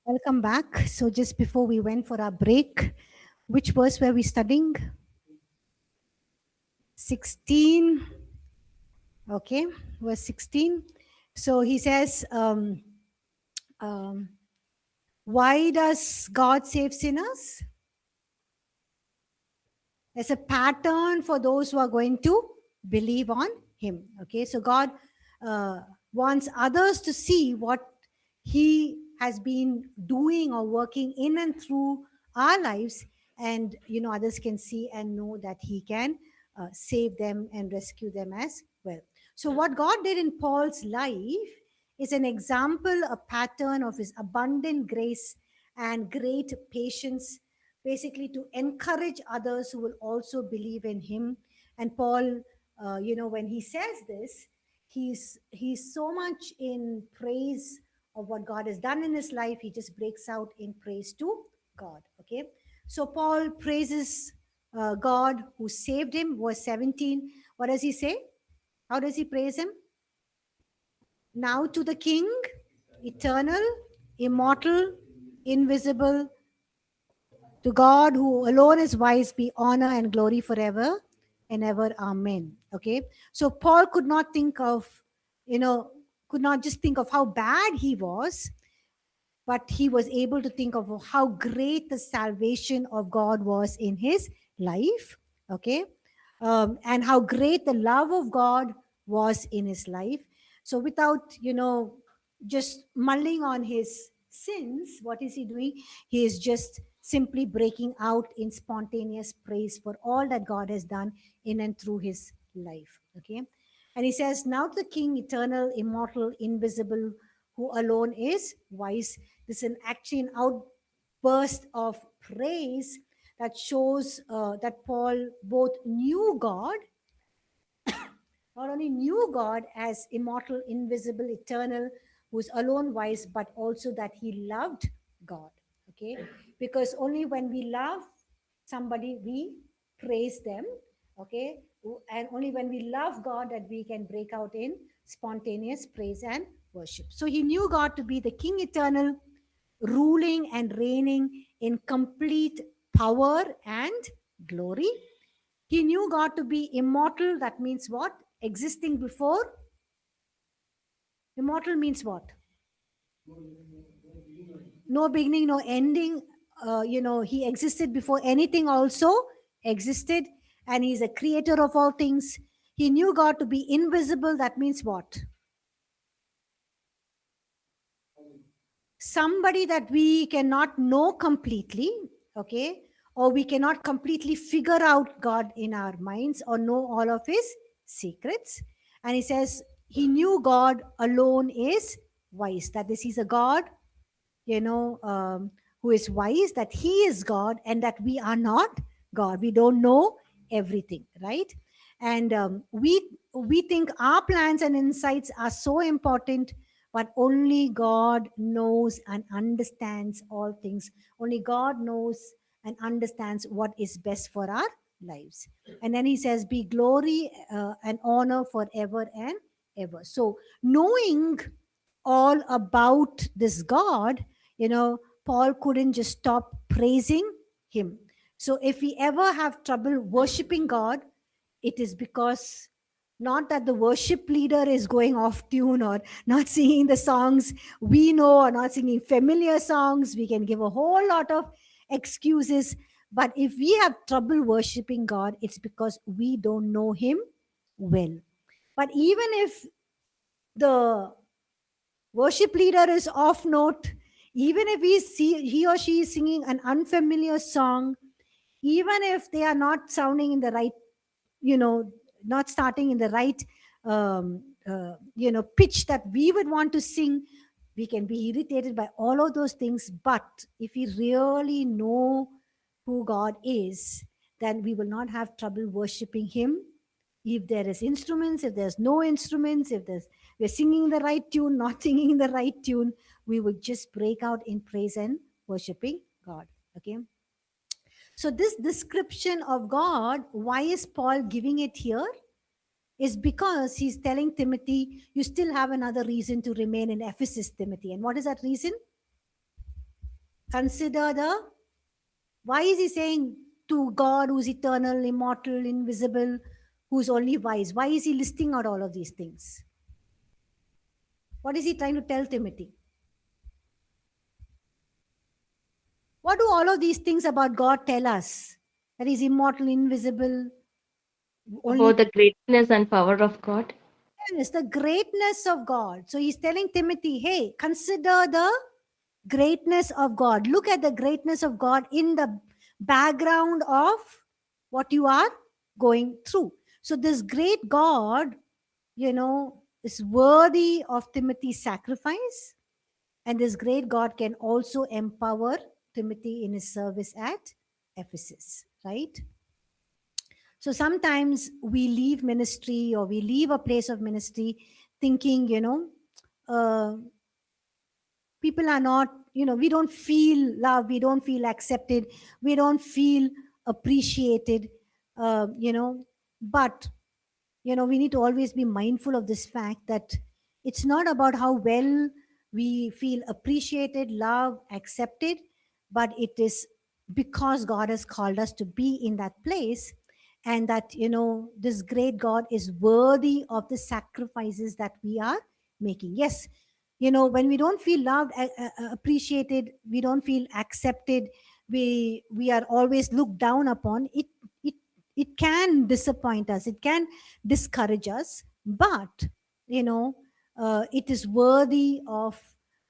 Welcome back. So, just before we went for our break, which verse were we studying? 16. Okay, verse 16. So, he says, um, why does God save sinners? There's a pattern for those who are going to believe on Him. Okay, so God uh, wants others to see what He has been doing or working in and through our lives, and others can see and know that He can save them and rescue them as well. So, what God did in Paul's life is an example, a pattern of His abundant grace and great patience, basically to encourage others who will also believe in him. And Paul, when he says this, he's so much in praise of what God has done in his life. He just breaks out in praise to God. Okay, so Paul praises God who saved him. Verse 17, what does he say? How does he praise him? Now to the King, eternal, immortal, invisible, to God who alone is wise, be honor and glory forever and ever. Amen. Okay. So Paul could not think of, could not just think of how bad he was, but he was able to think of how great the salvation of God was in his life. Okay. And how great the love of God was in his life. So without, just mulling on his sins, what is he doing? He is just simply breaking out in spontaneous praise for all that God has done in and through his life. Okay. And he says, now to the King, eternal, immortal, invisible, who alone is wise. This is actually an outburst of praise that shows that Paul both knew God, not only knew God as immortal, invisible, eternal, who's alone wise, but also that he loved God. Okay? Because only when we love somebody, we praise them. Okay? And only when we love God that we can break out in spontaneous praise and worship. So he knew God to be the King eternal, ruling and reigning in complete power and glory. He knew God to be immortal. That means what? Existing before. Immortal means what? No beginning, no ending. He existed before anything also existed, and he's a creator of all things. He knew God to be invisible. That means what? Somebody that we cannot know completely, okay, or we cannot completely figure out God in our minds or know all of his secrets. And he says he knew God alone is wise, that this is a God, who is wise, that he is God and that we are not God. We don't know everything, right? And we think our plans and insights are so important, but only God knows and understands all things. Only God knows and understands what is best for our lives. And then he says, be glory and honor forever and ever. So knowing all about this God, Paul couldn't just stop praising him. So if we ever have trouble worshiping God, it is because not that the worship leader is going off tune or not singing the songs we know or not singing familiar songs. We can give a whole lot of excuses. But if we have trouble worshiping God, it's because we don't know him well. But even if the worship leader is off note, even if he or she is singing an unfamiliar song, even if they are not sounding in the right, not starting in the right pitch that we would want to sing, we can be irritated by all of those things. But if we really know who God is, then we will not have trouble worshiping him. If there is instruments, if there's no instruments, if there's we're singing the right tune, not singing the right tune, we would just break out in praise and worshiping God. Okay. So this description of God, why is Paul giving it here? Is because he's telling Timothy, you still have another reason to remain in Ephesus, Timothy. And what is that reason? Consider the, why is he saying to God who's eternal, immortal, invisible, who's only wise? Why is he listing out all of these things? What is he trying to tell Timothy? What do all of these things about God tell us? That he's immortal, invisible, only. About the greatness and power of God. It's the greatness of God. So he's telling Timothy, hey, consider the greatness of God. Look at the greatness of God in the background of what you are going through. So this great God, is worthy of Timothy's sacrifice. And this great God can also empower Timothy in his service at Ephesus, right? So sometimes we leave ministry or we leave a place of ministry thinking, uh, people are not, we don't feel love, we don't feel accepted, we don't feel appreciated, but we need to always be mindful of this fact that it's not about how well we feel appreciated, loved, accepted, but it is because God has called us to be in that place, and that this great God is worthy of the sacrifices that we are making. Yes, when we don't feel loved, appreciated, we don't feel accepted, we are always looked down upon, it it can disappoint us, it can discourage us, but it is worthy of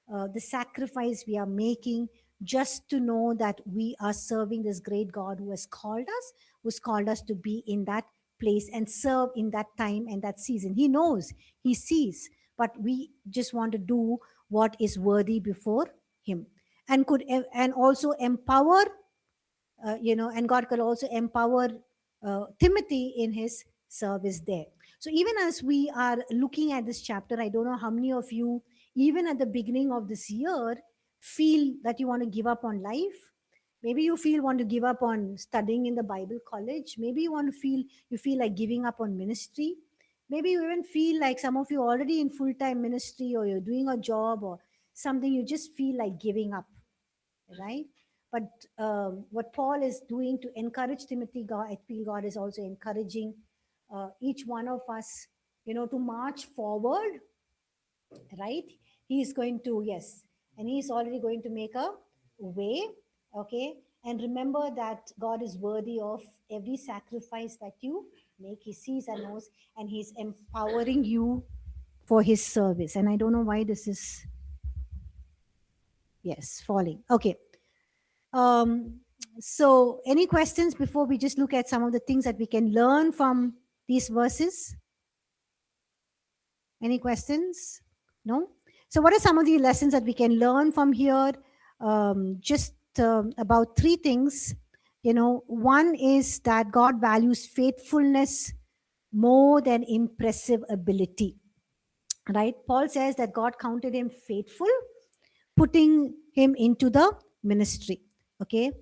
the sacrifice we are making, just to know that we are serving this great God who has called us, who's called us to be in that place and serve in that time and that season. He knows, he sees, but we just want to do what is worthy before him, and and also empower, and God could also empower Timothy in his service there. So even as we are looking at this chapter, I don't know how many of you, even at the beginning of this year, feel that you want to give up on life. Maybe you want to give up on studying in the Bible college. Maybe you feel like giving up on ministry. Maybe you even feel like some of you are already in full-time ministry, or you're doing a job or something, you just feel like giving up, right? But what Paul is doing to encourage Timothy, God, I feel God is also encouraging each one of us, to march forward, right? He is going to, yes, and he is already going to make a way, okay? And remember that God is worthy of every sacrifice that you make. He sees and knows, and he's empowering you for his service. And I don't know why this is, yes, falling. Okay. Um, so, any questions before we just look at some of the things that we can learn from these verses? Any questions? No? So, what are some of the lessons that we can learn from here? Just about three things. One is that God values faithfulness more than impressive ability, right? Paul says that God counted him faithful, putting him into the ministry. Okay.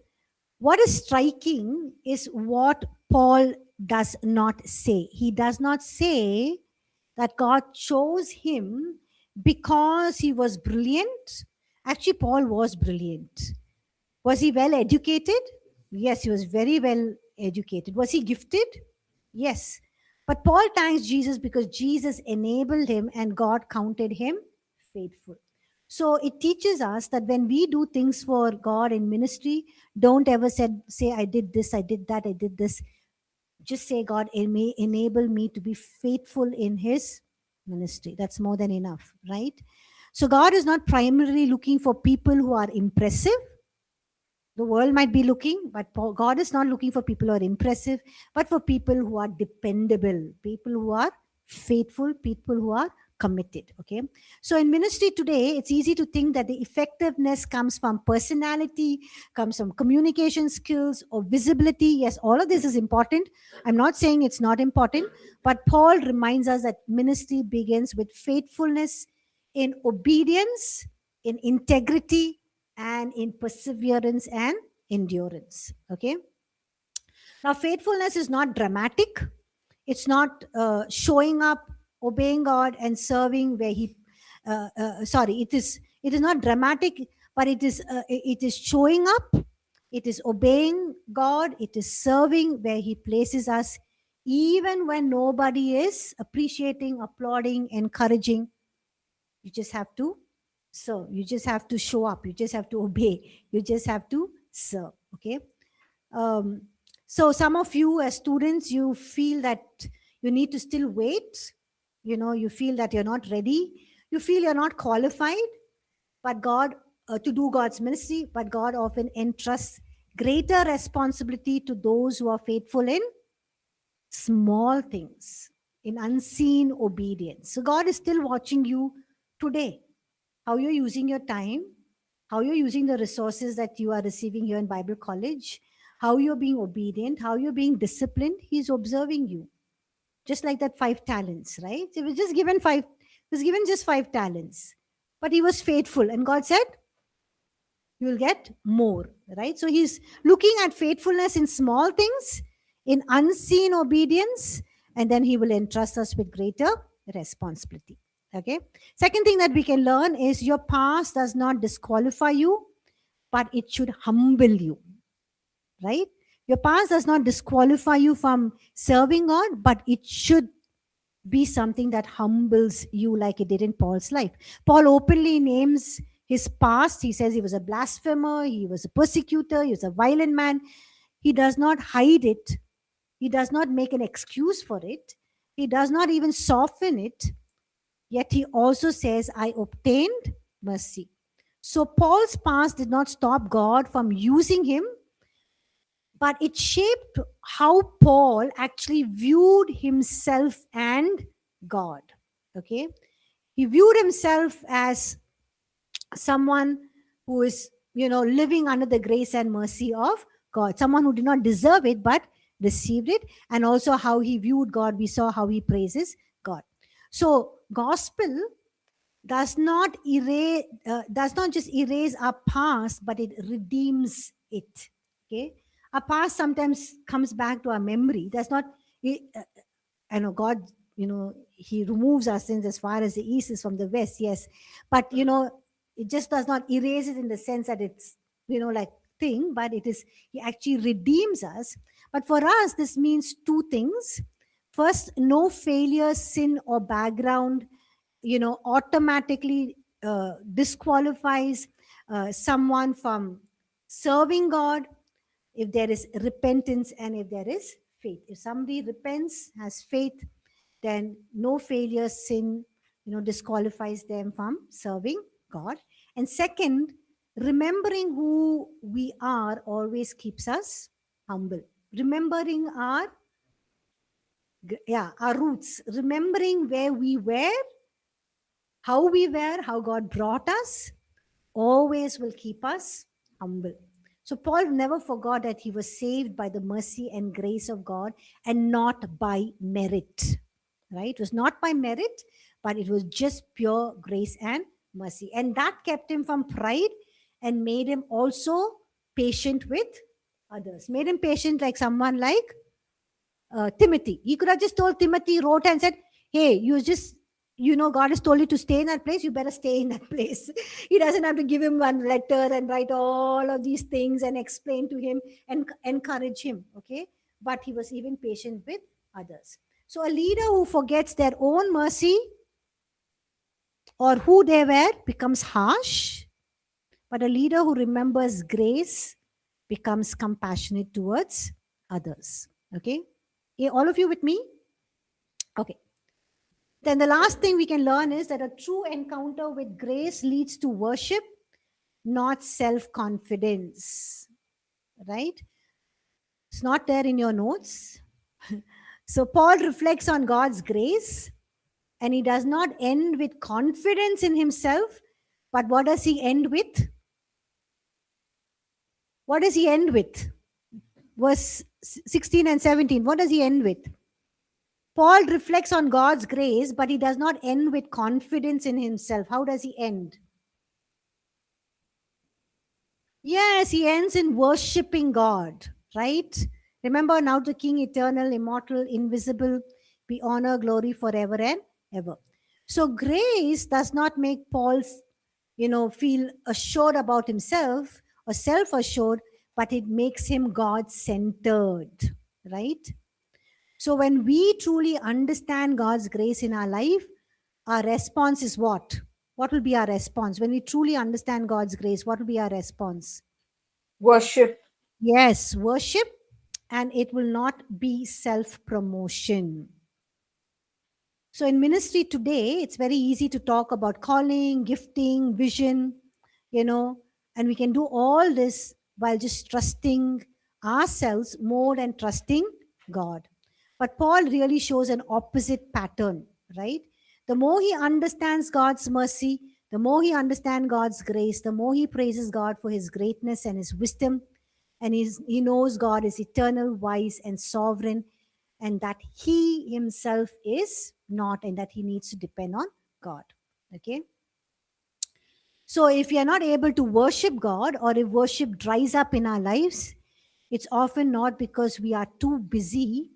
What is striking is what Paul does not say. He does not say that God chose him because he was brilliant. Actually, Paul was brilliant. Was he well educated? Yes, he was very well educated. Was he gifted? Yes. But Paul thanks Jesus because Jesus enabled him and God counted him faithful. So it teaches us that when we do things for God in ministry, don't ever say, I did this, I did that, I did this. Just say, God may enable me to be faithful in his ministry. That's more than enough, right? So God is not primarily looking for people who are impressive. The world might be looking, but God is not looking for people who are impressive, but for people who are dependable, people who are faithful, people who are committed. Okay. So in ministry today, it's easy to think that the effectiveness comes from personality, comes from communication skills or visibility. Yes, all of this is important. I'm not saying it's not important, but Paul reminds us that ministry begins with faithfulness in obedience, in integrity, and in perseverance and endurance. Okay. Now, faithfulness is not dramatic. It's not showing up, obeying God, and serving where He. Sorry, it is not dramatic, but it is showing up, it is obeying God, it is serving where He places us, even when nobody is appreciating, applauding, encouraging. You just have to serve. You just have to show up. You just have to obey. You just have to serve. Okay. Um, so some of you as students, you feel that you need to still wait. You feel that you're not ready. You feel you're not qualified, but God to do God's ministry. But God often entrusts greater responsibility to those who are faithful in small things, in unseen obedience. So God is still watching you today, how you're using your time, how you're using the resources that you are receiving here in Bible college, how you're being obedient, how you're being disciplined. He's observing you. Just like that 5 talents, right? It was just given five, he was given just 5 talents. But he was faithful. And God said, you will get more, right? So he's looking at faithfulness in small things, in unseen obedience, and then he will entrust us with greater responsibility. Okay. Second thing that we can learn is your past does not disqualify you, but it should humble you, right? Your past does not disqualify you from serving God, but it should be something that humbles you, like it did in Paul's life. Paul openly names his past. He says he was a blasphemer, he was a persecutor, he was a violent man. He does not hide it, he does not make an excuse for it, he does not even soften it. Yet he also says, I obtained mercy. So Paul's past did not stop God from using him, but it shaped how Paul actually viewed himself and God. Okay. He viewed himself as someone who is, living under the grace and mercy of God, someone who did not deserve it, but received it. And also how he viewed God. We saw how he praises God. So gospel does not just erase our past, but it redeems it. Okay. Our past sometimes comes back to our memory. Does not, I know God, he removes our sins as far as the east is from the west. Yes. But, it just does not erase it in the sense that it's, like thing, but it is, he actually redeems us. But for us, this means 2 things. First, no failure, sin, or background, automatically disqualifies someone from serving God if there is repentance and if there is faith. If somebody repents, has faith, then no failure, sin, disqualifies them from serving God. And second, remembering who we are always keeps us humble. Remembering our roots, remembering where we were, how we were, how God brought us, always will keep us humble. So Paul never forgot that he was saved by the mercy and grace of God and not by merit. Right? It was not by merit, but it was just pure grace and mercy. And that kept him from pride and made him also patient with others. Made him patient like someone like Timothy. He could have just told Timothy, wrote and said, hey, God has told you to stay in that place, you better stay in that place. He doesn't have to give him one letter and write all of these things and explain to him and encourage him. Okay. But he was even patient with others. So a leader who forgets their own mercy or who they were becomes harsh. But a leader who remembers grace becomes compassionate towards others. Okay. All of you with me? Okay. Then the last thing we can learn is that a true encounter with grace leads to worship, not self-confidence. Right? It's not there in your notes. So Paul reflects on God's grace, and he does not end with confidence in himself, but what does he end with? What does he end with? Verse 16 and 17. What does he end with? Paul reflects on God's grace, but he does not end with confidence in himself. How does he end? Yes, he ends in worshiping God, right? Remember, now the King, eternal, immortal, invisible, be honor, glory forever and ever. So grace does not make Paul feel assured about himself or self assured, but it makes him God centered, right? So when we truly understand God's grace in our life, our response is what? What will be our response? When we truly understand God's grace, what will be our response? Worship. Yes, worship, and it will not be self promotion. So, in ministry today, it's very easy to talk about calling, gifting, vision, you know, and we can do all this while just trusting ourselves more than trusting God. But Paul really shows an opposite pattern, right? The more he understands God's mercy, the more he understands God's grace, the more he praises God for his greatness and his wisdom. And he knows God is eternal, wise, and sovereign, and that he himself is not, and that he needs to depend on God. Okay. So if we are not able to worship God, or if worship dries up in our lives, it's often not because we are too busy,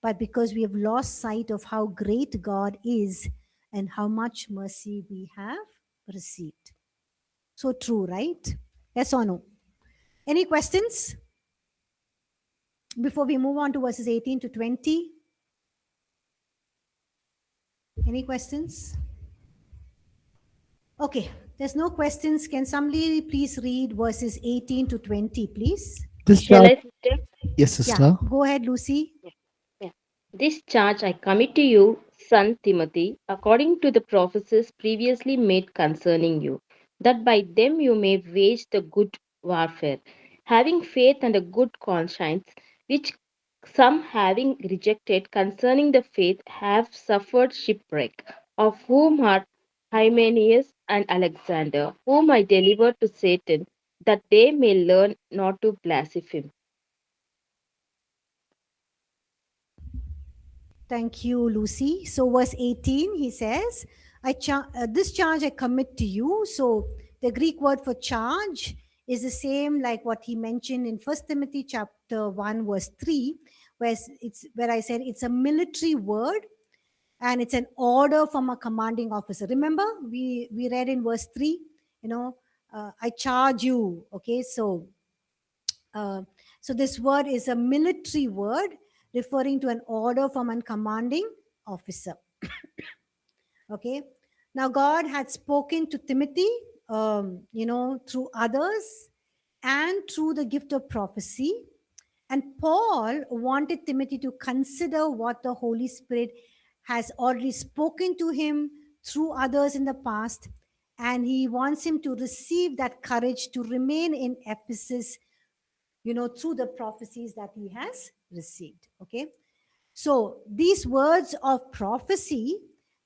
but because we have lost sight of how great God is and how much mercy we have received. So true, right? Yes or no? Any questions before we move on to verses 18 to 20? Any questions? Okay, there's no questions. Can somebody please read verses 18 to 20, please? This Shall charge, I, sister? yes, Yeah, sister. go ahead, Lucy. Yeah. This charge I commit to you, son Timothy, according to the prophecies previously made concerning you, that by them you may wage the good warfare, having faith and a good conscience, which some having rejected concerning the faith have suffered shipwreck, of whom are Hymenaeus and Alexander, whom I delivered to Satan, that they may learn not to blaspheme. Thank you, Lucy. So, verse 18, he says, this charge I commit to you. So, the Greek word for charge is the same like what he mentioned in First Timothy chapter 1, verse 3, where I said it's a military word and it's an order from a commanding officer. Remember, we read in verse 3, I charge you. Okay, uh, so this word is a military word referring to an order from a commanding officer. Okay. Now God had spoken to Timothy, through others and through the gift of prophecy. And Paul wanted Timothy to consider what the Holy Spirit has already spoken to him through others in the past. And he wants him to receive that courage to remain in Ephesus, through the prophecies that he has received. Okay. So these words of prophecy,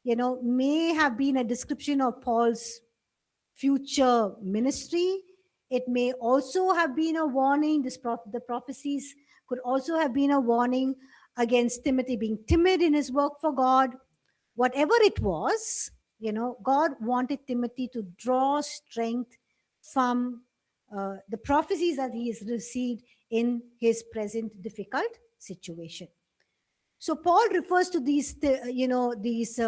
may have been a description of Paul's future ministry. It may also have been a warning. The prophecies could also have been a warning against Timothy being timid in his work for God. Whatever it was, God wanted Timothy to draw strength from the prophecies that he has received in his present difficult situation. So Paul refers to these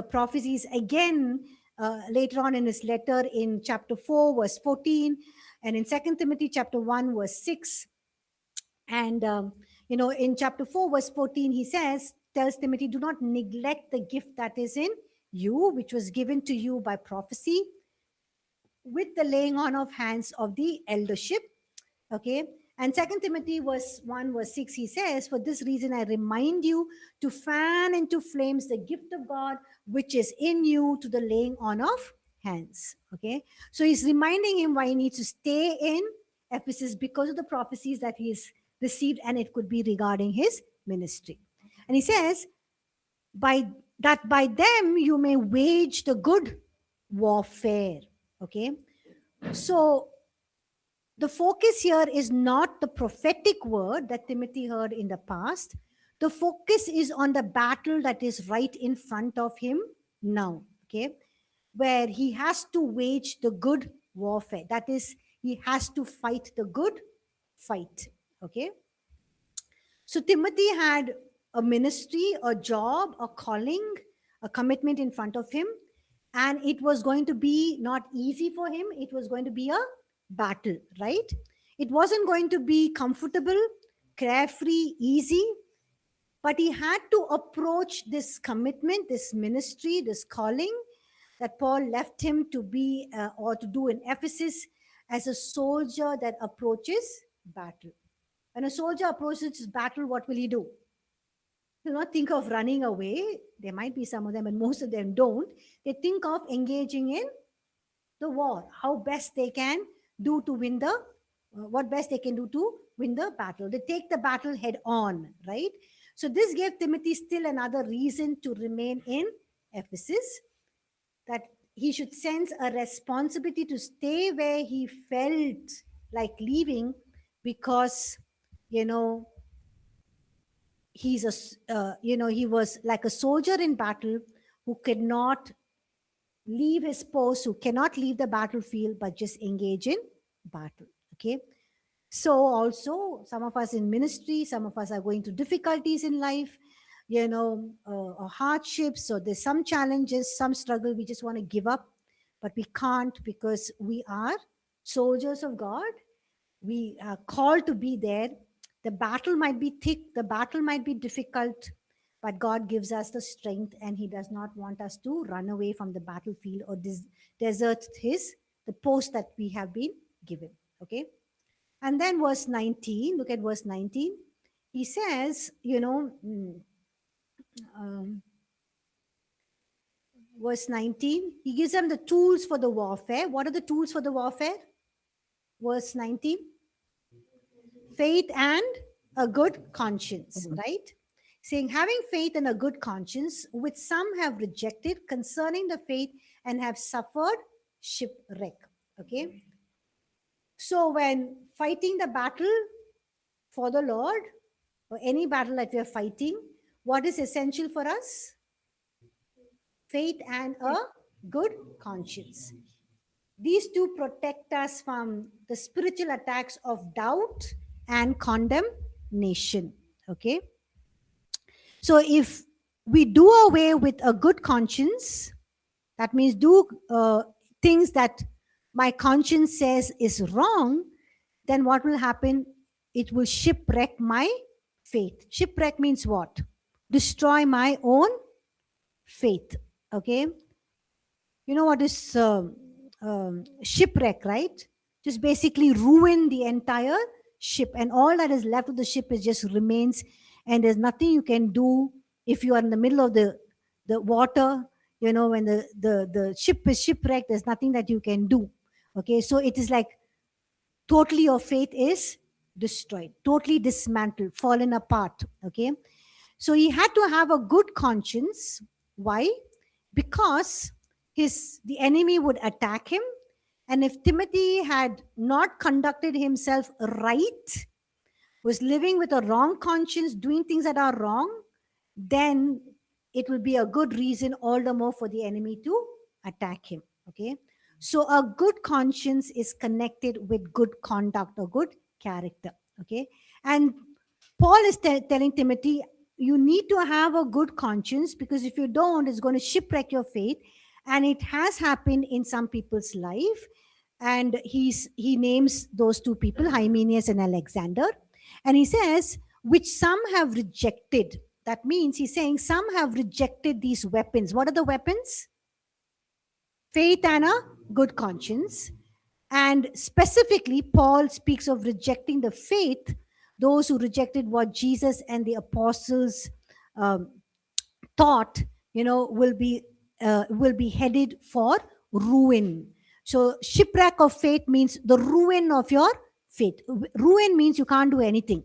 prophecies again later on in his letter in chapter 4, verse 14, and in 2 Timothy chapter 1, verse 6. And, in chapter 4, verse 14, he tells Timothy, do not neglect the gift that is in you, which was given to you by prophecy with the laying on of hands of the eldership. Okay. And 2 Timothy verse 1, verse 6, he says, for this reason I remind you to fan into flames the gift of God which is in you to the laying on of hands. Okay. So he's reminding him why he needs to stay in Ephesus because of the prophecies that he's received, and it could be regarding his ministry. And he says, by them you may wage the good warfare. Okay. So the focus here is not the prophetic word that Timothy heard in the past. The focus is on the battle that is right in front of him now, okay, where he has to wage the good warfare. That is, he has to fight the good fight, okay. So Timothy had a ministry, a job, a calling, a commitment in front of him. And it was going to be not easy for him. It was going to be a battle, right? It wasn't going to be comfortable, carefree, easy, but he had to approach this commitment, this ministry, this calling that Paul left him to be or to do in Ephesus as a soldier that approaches battle. When a soldier approaches battle, what will he do? Do not think of running away. There might be some of them, and most of them don't. They think of engaging in the war, how best they can do to win the, what best they can do to win the battle. They take the battle head on, right? So this gave Timothy still another reason to remain in Ephesus, that he should sense a responsibility to stay where he felt like leaving, because, you know, he's he was like a soldier in battle who could not leave his post, who cannot leave the battlefield, but just engage in battle. Okay. So also some of us in ministry, some of us are going through difficulties in life, or hardships, so there's some challenges, some struggle, we just want to give up, but we can't, because we are soldiers of God. We are called to be there. The battle might be thick, the battle might be difficult, but God gives us the strength, and he does not want us to run away from the battlefield or desert the post that we have been given. Okay. And then verse 19, look at verse 19. He says, verse 19, he gives them the tools for the warfare. What are the tools for the warfare? Verse 19, faith and a good conscience, right? Saying, having faith and a good conscience, which some have rejected concerning the faith and have suffered shipwreck. Okay. So when fighting the battle for the Lord, or any battle that we are fighting, what is essential for us? Faith and a good conscience. These two protect us from the spiritual attacks of doubt and condemnation. Okay. So if we do away with a good conscience, that means do things that my conscience says is wrong, then what will happen? It will shipwreck my faith. Shipwreck means what? Destroy my own faith. Okay. You know what is shipwreck, right? Just basically ruin the entire ship, and all that is left of the ship is just remains, and there's nothing you can do if you are in the middle of the water. When the ship is shipwrecked, there's nothing that you can do. Okay, so it is like totally your faith is destroyed, totally dismantled, fallen apart. Okay, so he had to have a good conscience. Why? Because the enemy would attack him, and if Timothy had not conducted himself right, was living with a wrong conscience, doing things that are wrong, then it will be a good reason all the more for the enemy to attack him. Okay, so a good conscience is connected with good conduct or good character. Okay, and Paul is telling Timothy, you need to have a good conscience, because if you don't, it's going to shipwreck your faith. And it has happened in some people's life. And he names those two people, Hymenaeus and Alexander. And he says, which some have rejected. That means he's saying some have rejected these weapons. What are the weapons? Faith and a good conscience. And specifically, Paul speaks of rejecting the faith, those who rejected what Jesus and the apostles taught, will be headed for ruin. So shipwreck of faith means the ruin of your faith. Ruin means you can't do anything.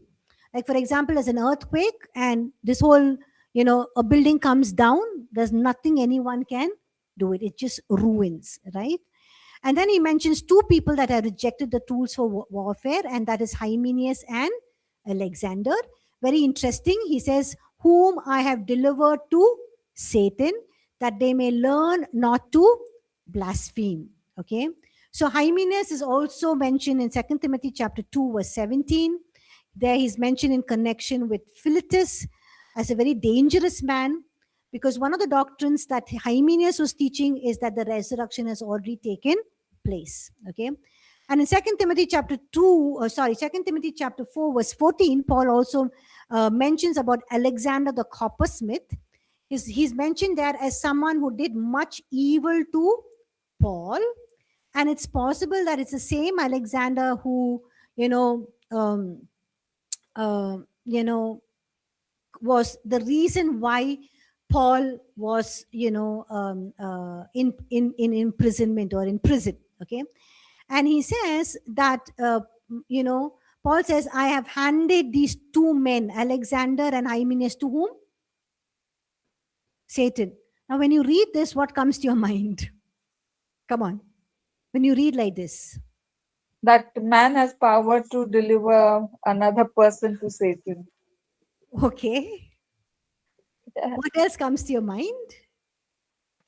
Like, for example, there's an earthquake and this whole, a building comes down. There's nothing anyone can do. It just ruins, right? And then he mentions two people that have rejected the tools for warfare, and that is Hymenaeus and Alexander. Very interesting. He says, whom I have delivered to Satan, that they may learn not to blaspheme. Okay. So Hymenaeus is also mentioned in 2 Timothy chapter 2, verse 17. There he's mentioned in connection with Philetus as a very dangerous man. because one of the doctrines that Hymenaeus was teaching is that the resurrection has already taken place. Okay. And in 2 Timothy chapter 4, verse 14, Paul also mentions about Alexander the coppersmith. He's mentioned there as someone who did much evil to Paul. And it's possible that it's the same Alexander who, you know, was the reason why Paul was, in imprisonment or in prison. Okay. And he says that, Paul says, I have handed these two men, Alexander and Hymenaeus, to whom? Satan. Now, when you read this, what comes to your mind? Come on. When you read like this. That man has power to deliver another person to Satan. Okay. What else comes to your mind?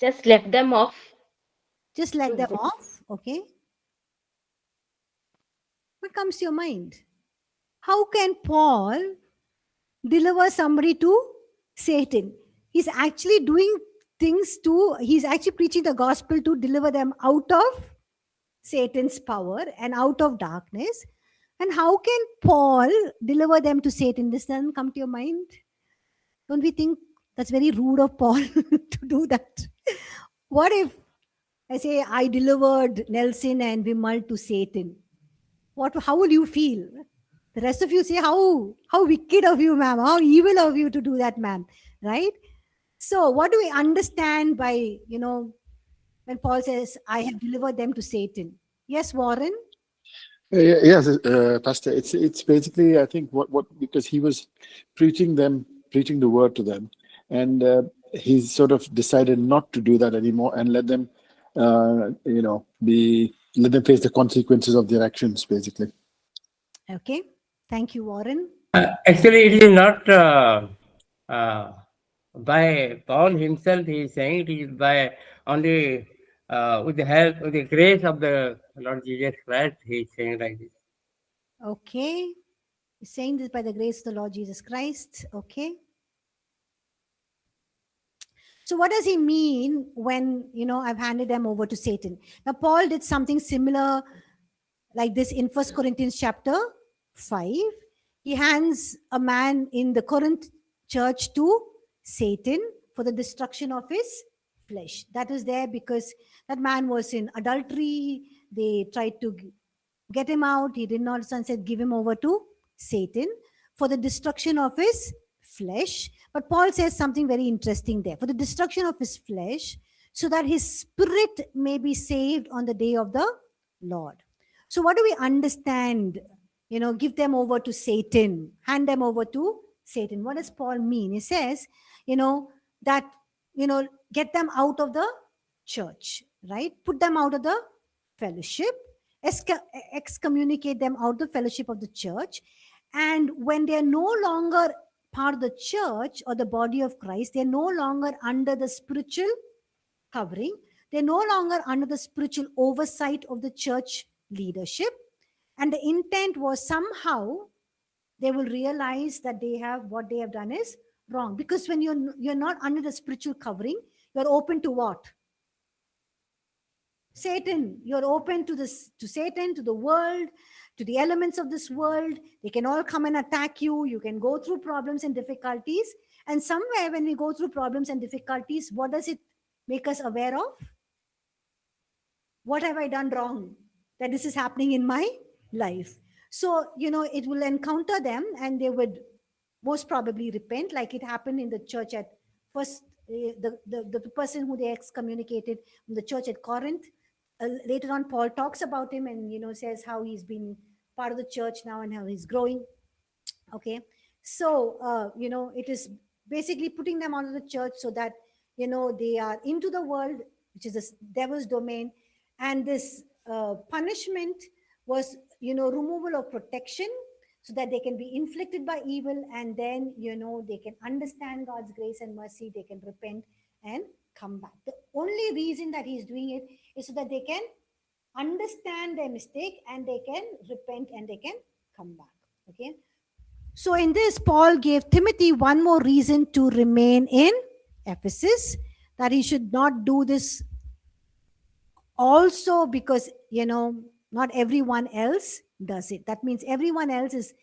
Just left them off. Just let them off. Okay. What comes to your mind? How can Paul deliver somebody to Satan? He's actually doing things he's actually preaching the gospel to deliver them out of Satan's power and out of darkness. And how can Paul deliver them to Satan? This doesn't come to your mind? Don't we think that's very rude of Paul to do that? What if I say I delivered Nelson and Vimal to Satan? How will you feel? The rest of you say, how wicked of you, ma'am, how evil of you to do that, ma'am, right? So what do we understand by, when Paul says, I have delivered them to Satan? Yes, Warren? Yes, Pastor. It's basically, I think, what because he was preaching the word to them, and he sort of decided not to do that anymore and let them, let them face the consequences of their actions, basically. Okay, thank you, Warren. Actually, it is not by Paul himself. He is saying it is by only with the grace of the Lord Jesus Christ. He is saying like this. Okay, he's saying this by the grace of the Lord Jesus Christ. Okay. So what does he mean when, I've handed them over to Satan? Now, Paul did something similar like this in 1 Corinthians chapter 5. He hands a man in the Corinth church to Satan for the destruction of his flesh. That is there because that man was in adultery. They tried to get him out. He did not, and said, give him over to Satan for the destruction of his flesh. But Paul says something very interesting there. For the destruction of his flesh, so that his spirit may be saved on the day of the Lord. So what do we understand? Give them over to Satan. Hand them over to Satan. What does Paul mean? He says, that, get them out of the church, right? Put them out of the fellowship. Excommunicate them out of the fellowship of the church. And when they are no longer part of the church or the body of Christ, they're no longer under the spiritual covering. They're no longer under the spiritual oversight of the church leadership. And the intent was somehow they will realize that what they have done is wrong. Because when you're not under the spiritual covering, you're open to what? Satan. You're open to Satan, to the world, to the elements of this world. They can all come and attack you. You can go through problems and difficulties. And somewhere when we go through problems and difficulties, what does it make us aware of? What have I done wrong that this is happening in my life? So, it will encounter them and they would most probably repent, like it happened in the church at first, the person who they excommunicated from the church at Corinth. Later on, Paul talks about him and, says how he's been part of the church now and how he's growing. Okay. So, it is basically putting them out of the church so that, they are into the world, which is the devil's domain. And this punishment was, removal of protection so that they can be inflicted by evil. And then, they can understand God's grace and mercy. They can repent and come back. The only reason that he's doing it is so that they can understand their mistake and they can repent and they can come back. Okay. So in this, Paul gave Timothy one more reason to remain in Ephesus, that he should not do this also because, not everyone else does it. That means everyone else is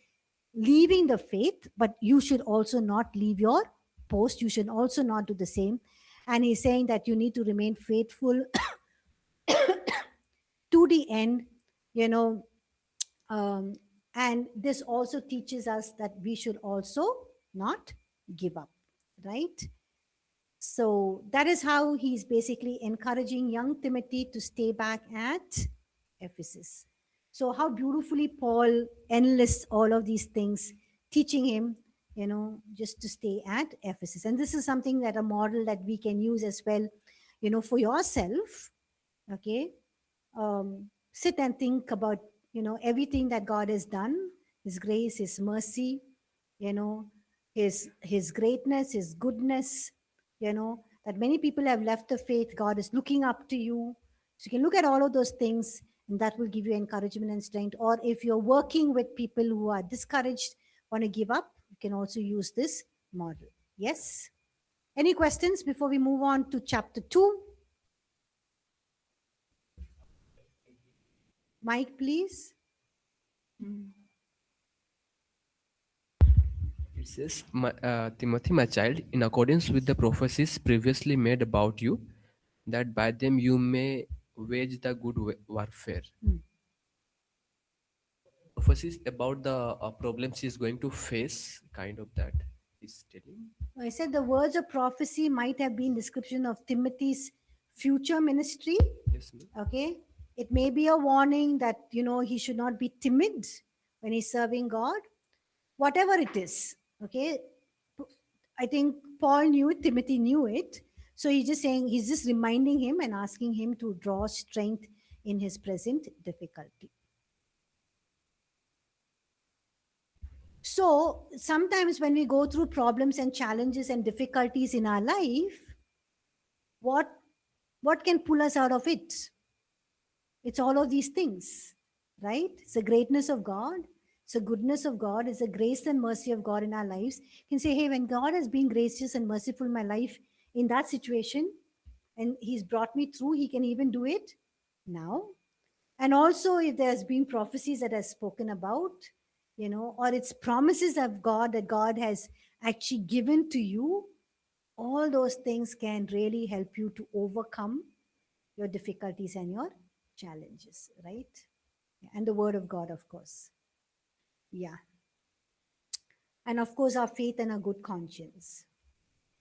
leaving the faith, but you should also not leave your post. You should also not do the same. And he's saying that you need to remain faithful to the end, you know. And this also teaches us that we should also not give up, right? So that is how he's basically encouraging young Timothy to stay back at Ephesus. So how beautifully Paul enlists all of these things, teaching him, just to stay at Ephesus. And this is something that a model that we can use as well, for yourself. Okay. Sit and think about, everything that God has done, his grace, his mercy, his greatness, his goodness, that many people have left the faith. God is looking up to you. So you can look at all of those things, and that will give you encouragement and strength. Or if you're working with people who are discouraged, want to give up, you can also use this model. Yes? Any questions before we move on to chapter 2? Mike, please. It says, Timothy, my child, in accordance with the prophecies previously made about you, that by them you may wage the good warfare. Prophecies about the problems he's going to face, kind of that he's telling. I said the words of prophecy might have been description of Timothy's future ministry. Yes, ma'am. Okay. It may be a warning that, he should not be timid when he's serving God. Whatever it is. Okay. I think Paul knew it, Timothy knew it. So he's just reminding him and asking him to draw strength in his present difficulty. So sometimes when we go through problems and challenges and difficulties in our life, what can pull us out of it? It's all of these things, right? It's the greatness of God. It's the goodness of God. It's the grace and mercy of God in our lives. You can say, hey, when God has been gracious and merciful in my life in that situation, and he's brought me through, he can even do it now. And also if there's been prophecies that are spoken about, or it's promises of God that God has actually given to you, all those things can really help you to overcome your difficulties and your challenges, right? And the word of God, of course. Yeah. And of course, our faith and our good conscience.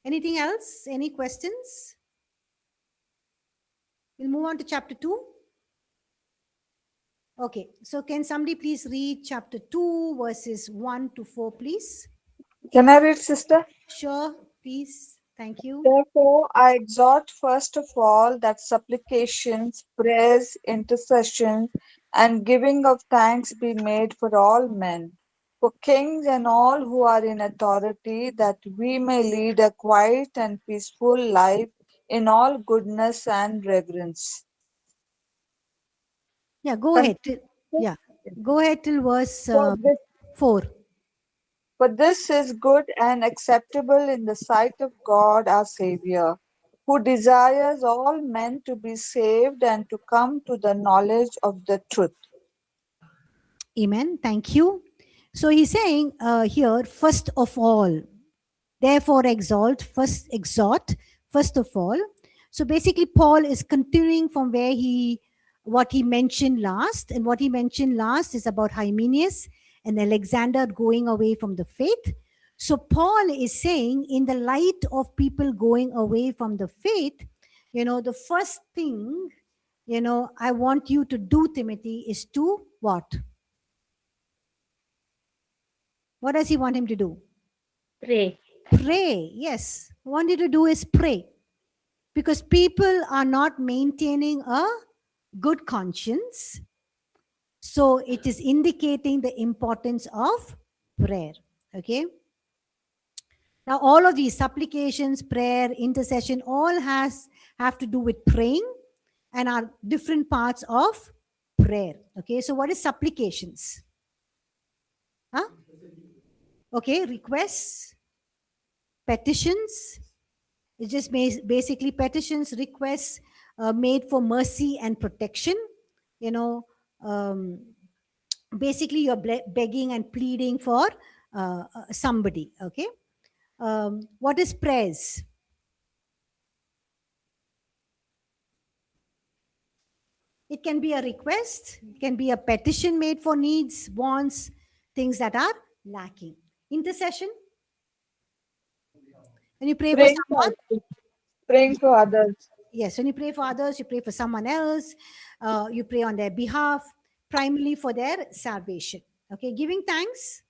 Anything else? Any questions? We'll move on to chapter 2. Okay, so can somebody please read chapter 2, verses 1 to 4, please? Can I read, sister? Sure, please. Thank you. Therefore, I exhort first of all that supplications, prayers, intercessions, and giving of thanks be made for all men, for kings and all who are in authority, that we may lead a quiet and peaceful life in all goodness and reverence. Yeah, go ahead. Go ahead till verse For this 4. For this is good and acceptable in the sight of God our Savior, who desires all men to be saved and to come to the knowledge of the truth. Amen. Thank you. So he's saying here, first of all, therefore exhort, first of all. So basically, Paul is continuing from what he mentioned last. And what he mentioned last is about Hymenaeus and Alexander going away from the faith. So Paul is saying, in the light of people going away from the faith, the first thing, I want you to do, Timothy, is to what? What does he want him to do? Pray. Pray. Yes. What I want you to do is pray. Because people are not maintaining a good conscience. So it is indicating the importance of prayer. Okay. Now all of these supplications, prayer, intercession, all have to do with praying and are different parts of prayer. Okay. So what is supplications? Okay. Requests, petitions, It's just basically petitions, requests made for mercy and protection. You know, basically you're begging and pleading for somebody. Okay. What is prayers? It can be a request, it can be a petition made for needs, wants, things that are lacking. Intercession, when you pray for Praying for, someone, praying for others. yes, when you pray for others, you pray for someone else, you pray on their behalf, primarily for their salvation. Okay, giving thanks,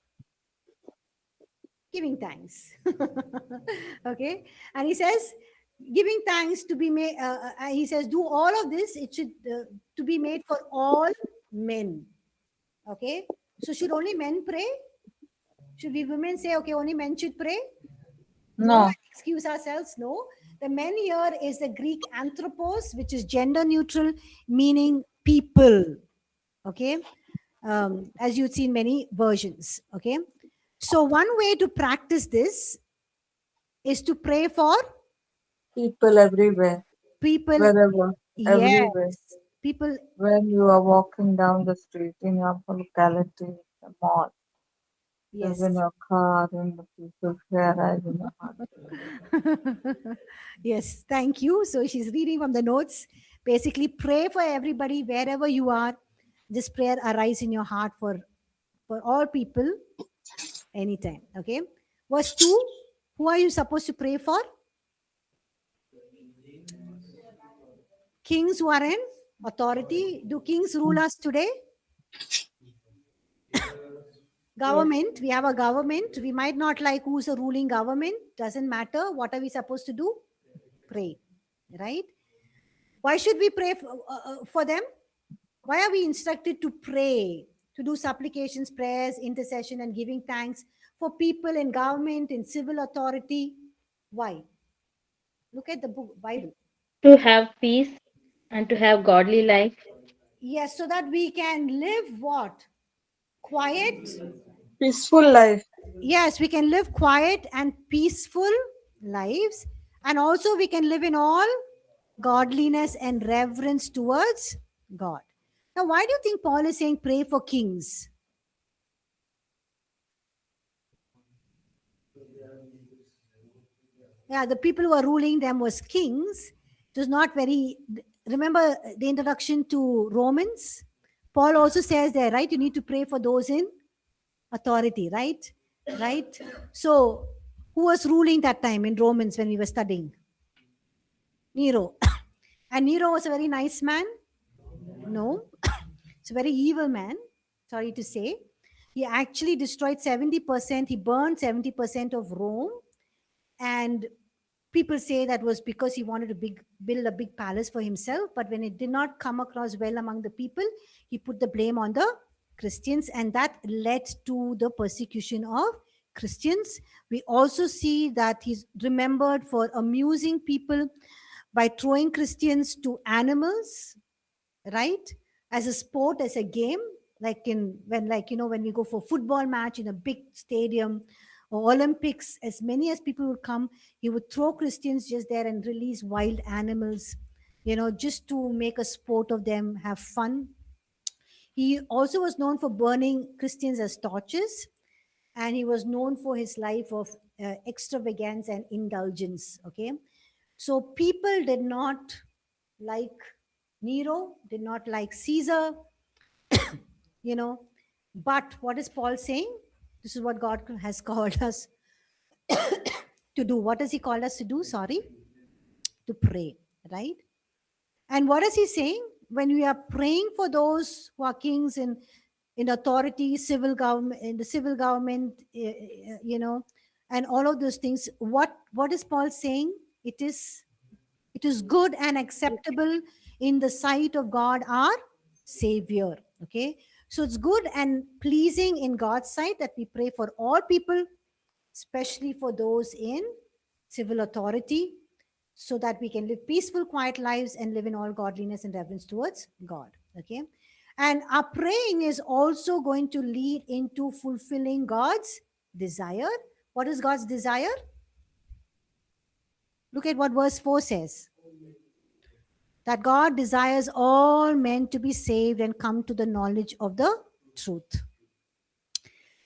giving thanks. Okay, and he says, giving thanks to be made, he says, do all of this, it should to be made for all men. Okay, so should only men pray? Should we women say, okay, only men should pray? No. Excuse ourselves? No. The men here is the Greek anthropos, which is gender neutral, meaning people. Okay, as you'd see in many versions. Okay, so one way to practice this is to pray for People everywhere, people. wherever, everywhere. Yes, people. When you are walking down the street in your locality, the mall, Yes. in your car, in the people's hair, eyes in your heart. Yes, thank you. So she's reading from the notes. Basically, pray for everybody wherever you are. This prayer arise in your heart for all people anytime. Okay. Verse 2. Who are you supposed to pray for? Kings who are in authority. Do kings rule us today? Government. We have a government. We might not like who's the ruling government. Doesn't matter. What are we supposed to do? Pray. Right? Why should we pray for them? Why are we instructed to pray, to do supplications, prayers, intercession, and giving thanks for people in government, in civil authority? Why? Look at the book, Bible. To have peace and to have godly life. Yes, so that we can live what? Quiet. Peaceful life. Yes, we can live quiet and peaceful lives. And also we can live in all godliness and reverence towards God. Now, why do you think Paul is saying pray for kings? Yeah, the people who are ruling them was kings. It was not very. Remember the introduction to Romans? Paul also says there, right? You need to pray for those in authority, right? Right? So, who was ruling that time in Romans when we were studying? Nero. And Nero was a very nice man? No. It's a very evil man, sorry to say. He actually destroyed 70%, he burned 70% of Rome. And people say that was because he wanted to build a big palace for himself. But when it did not come across well among the people, he put the blame on the Christians, and that led to the persecution of Christians. We also see that he's remembered for amusing people by throwing Christians to animals, right? As a sport, as a game, like when we go for football match in a big stadium or Olympics, as many as people would come, he would throw Christians just there and release wild animals, just to make a sport of them, have fun. He also was known for burning Christians as torches, and he was known for his life of extravagance and indulgence. Okay, so people did not like Nero, did not like Caesar, but what is Paul saying? This is what God has called us to do. What does he call us to do? Sorry, to pray, right? And what is he saying? When we are praying for those who are kings in authority, civil government, in the civil government, and all of those things, what is Paul saying? It is good and acceptable in the sight of God, our Savior. Okay, so it's good and pleasing in God's sight that we pray for all people, especially for those in civil authority, so that we can live peaceful, quiet lives and live in all godliness and reverence towards God. Okay, and our praying is also going to lead into fulfilling God's desire. What is God's desire? Look at what verse 4 says. That God desires all men to be saved and come to the knowledge of the truth.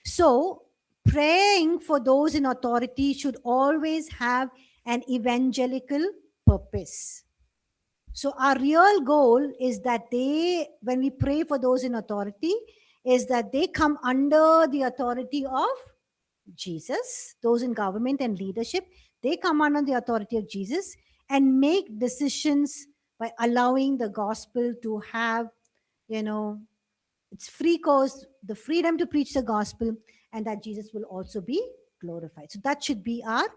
So, praying for those in authority should always have an evangelical purpose. So, our real goal is that when we pray for those in authority, is that they come under the authority of Jesus. Those in government and leadership, they come under the authority of Jesus and make decisions by allowing the gospel to have, it's free course, the freedom to preach the gospel, and that Jesus will also be glorified. So that should be our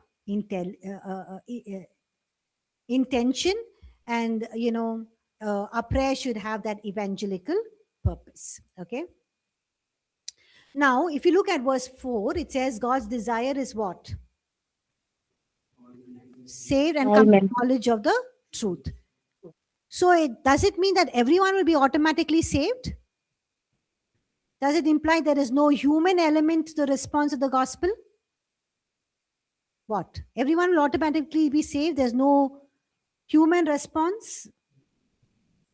intention, and our prayer should have that evangelical purpose. Okay. Now, if you look at verse 4, it says God's desire is what? Saved and All come to men. knowledge of the truth. So does it mean that everyone will be automatically saved? Does it imply there is no human element to the response of the gospel? What? Everyone will automatically be saved? There's no human response?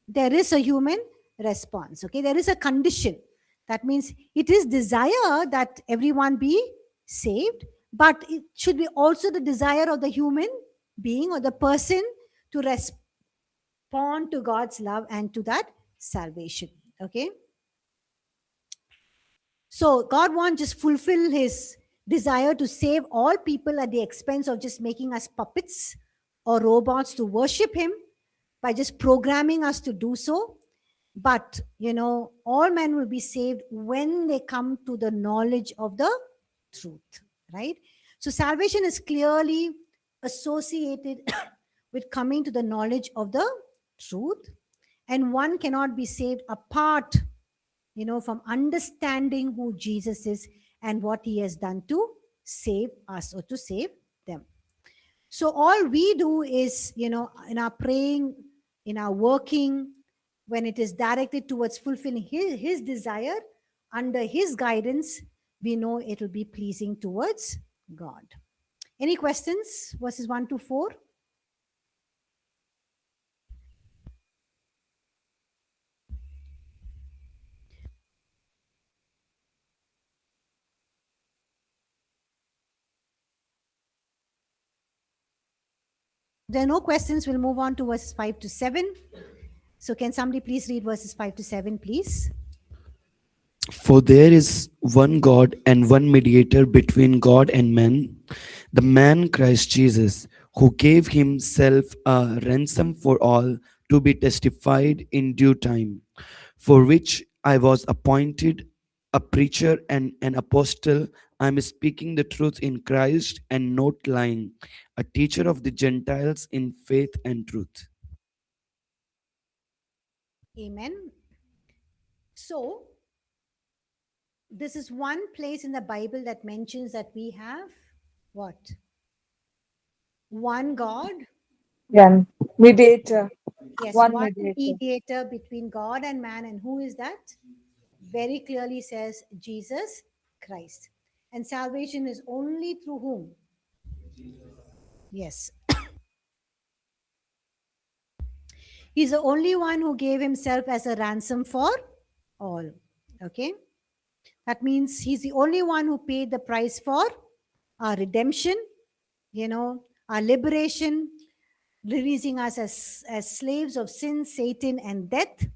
There is a human response. Okay, there is a condition. That means it is desire that everyone be saved, but it should be also the desire of the human being or the person to respond to God's love and to that salvation. Okay. So God won't just fulfill his desire to save all people at the expense of just making us puppets or robots to worship him by just programming us to do so. But, all men will be saved when they come to the knowledge of the truth, right? So salvation is clearly associated with coming to the knowledge of the truth. And one cannot be saved apart, from understanding who Jesus is and what he has done to save us or to save them. So all we do is, in our praying, in our working, when it is directed towards fulfilling his desire, under his guidance, we know it will be pleasing towards God. Any questions? Verses 1 to 4. There are no questions. We'll move on to verses 5 to 7. So can somebody please read verses 5 to 7, please? For there is one God and one mediator between God and men, the man Christ Jesus, who gave himself a ransom for all, to be testified in due time, for which I was appointed a preacher and an apostle. I am speaking the truth in Christ and not lying, a teacher of the Gentiles in faith and truth. Amen. So, this is one place in the Bible that mentions that we have what? One God. One mediator. Yes, One one mediator. mediator between God and man. And who is that? Very clearly says Jesus Christ. And salvation is only through whom? Yes. He's the only one who gave himself as a ransom for all. Okay. That means he's the only one who paid the price for our redemption, our liberation, releasing us as slaves of sin, Satan, and death.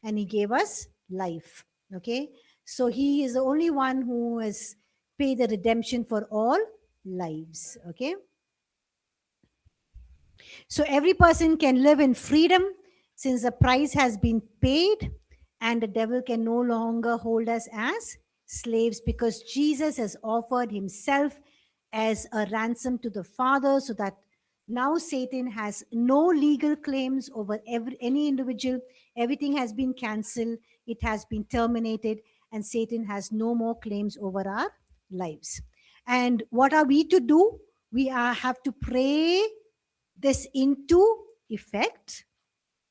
And he gave us life. Okay. So he is the only one who has paid the redemption for all lives. Okay. So every person can live in freedom since the price has been paid, and the devil can no longer hold us as slaves because Jesus has offered himself as a ransom to the Father, so that now Satan has no legal claims over any individual. Everything has been cancelled. It has been terminated, and Satan has no more claims over our lives. And what are we to do? We have to pray this into effect.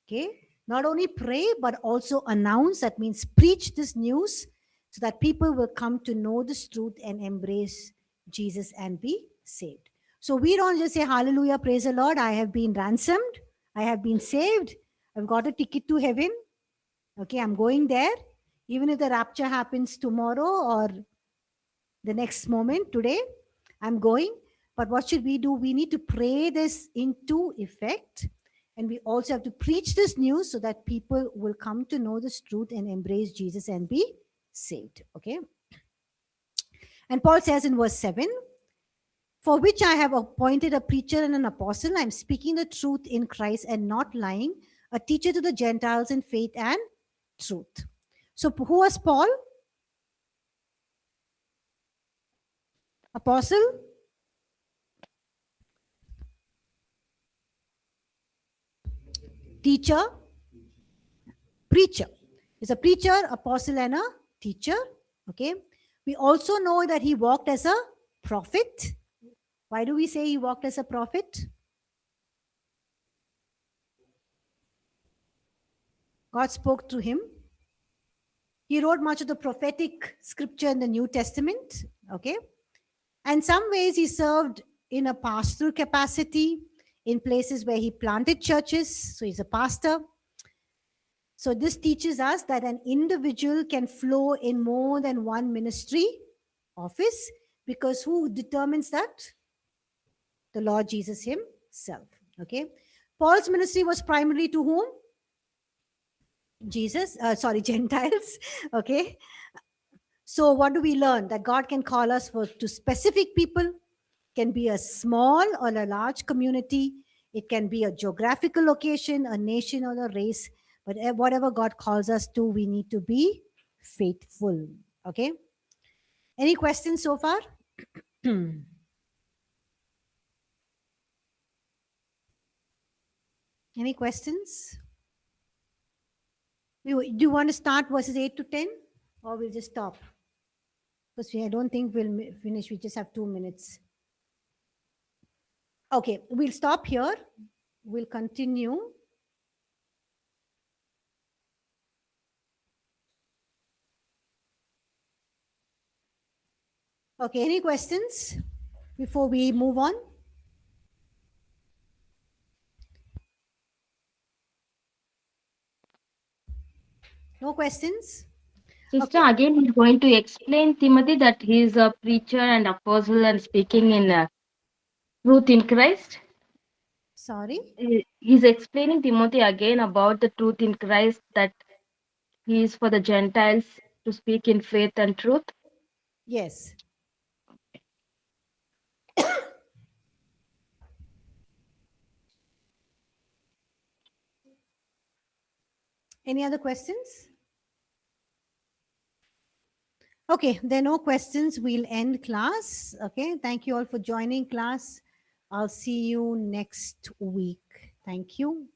Okay. Not only pray, but also announce. That means preach this news so that people will come to know this truth and embrace Jesus and be saved. So we don't just say, hallelujah, praise the Lord, I have been ransomed, I have been saved, I've got a ticket to heaven. Okay, I'm going there. Even if the rapture happens tomorrow or the next moment, today, I'm going. But what should we do? We need to pray this into effect. And we also have to preach this news so that people will come to know this truth and embrace Jesus and be saved. Okay. And Paul says in verse 7, for which I have appointed a preacher and an apostle. I'm speaking the truth in Christ and not lying, a teacher to the Gentiles in faith and truth. So who was Paul? Apostle? Teacher? Preacher. He's a preacher, apostle, and a teacher. Okay. We also know that he walked as a prophet. Why do we say he walked as a prophet? God spoke to him. He wrote much of the prophetic scripture in the New Testament. Okay. And some ways he served in a pastoral capacity in places where he planted churches. So he's a pastor. So this teaches us that an individual can flow in more than one ministry office, because who determines that? The Lord Jesus himself. Okay. Paul's ministry was primarily to whom? Gentiles. Okay. So what do we learn? That God can call us to specific people, can be a small or a large community. It can be a geographical location, a nation, or a race. But whatever God calls us to, we need to be faithful. Okay. Any questions so far? Any questions? Do you want to start verses 8 to 10, or we'll just stop? Because I don't think we'll finish. We just have 2 minutes. Okay, we'll stop here. We'll continue. Okay, any questions before we move on? No questions? Sister, Okay. again, he's going to explain Timothy that he is a preacher and apostle and speaking in truth in Christ. Sorry? He's explaining Timothy again about the truth in Christ, that he is for the Gentiles to speak in faith and truth. Yes. Any other questions? Okay, there are no questions. We'll end class. Okay, thank you all for joining class. I'll see you next week. Thank you.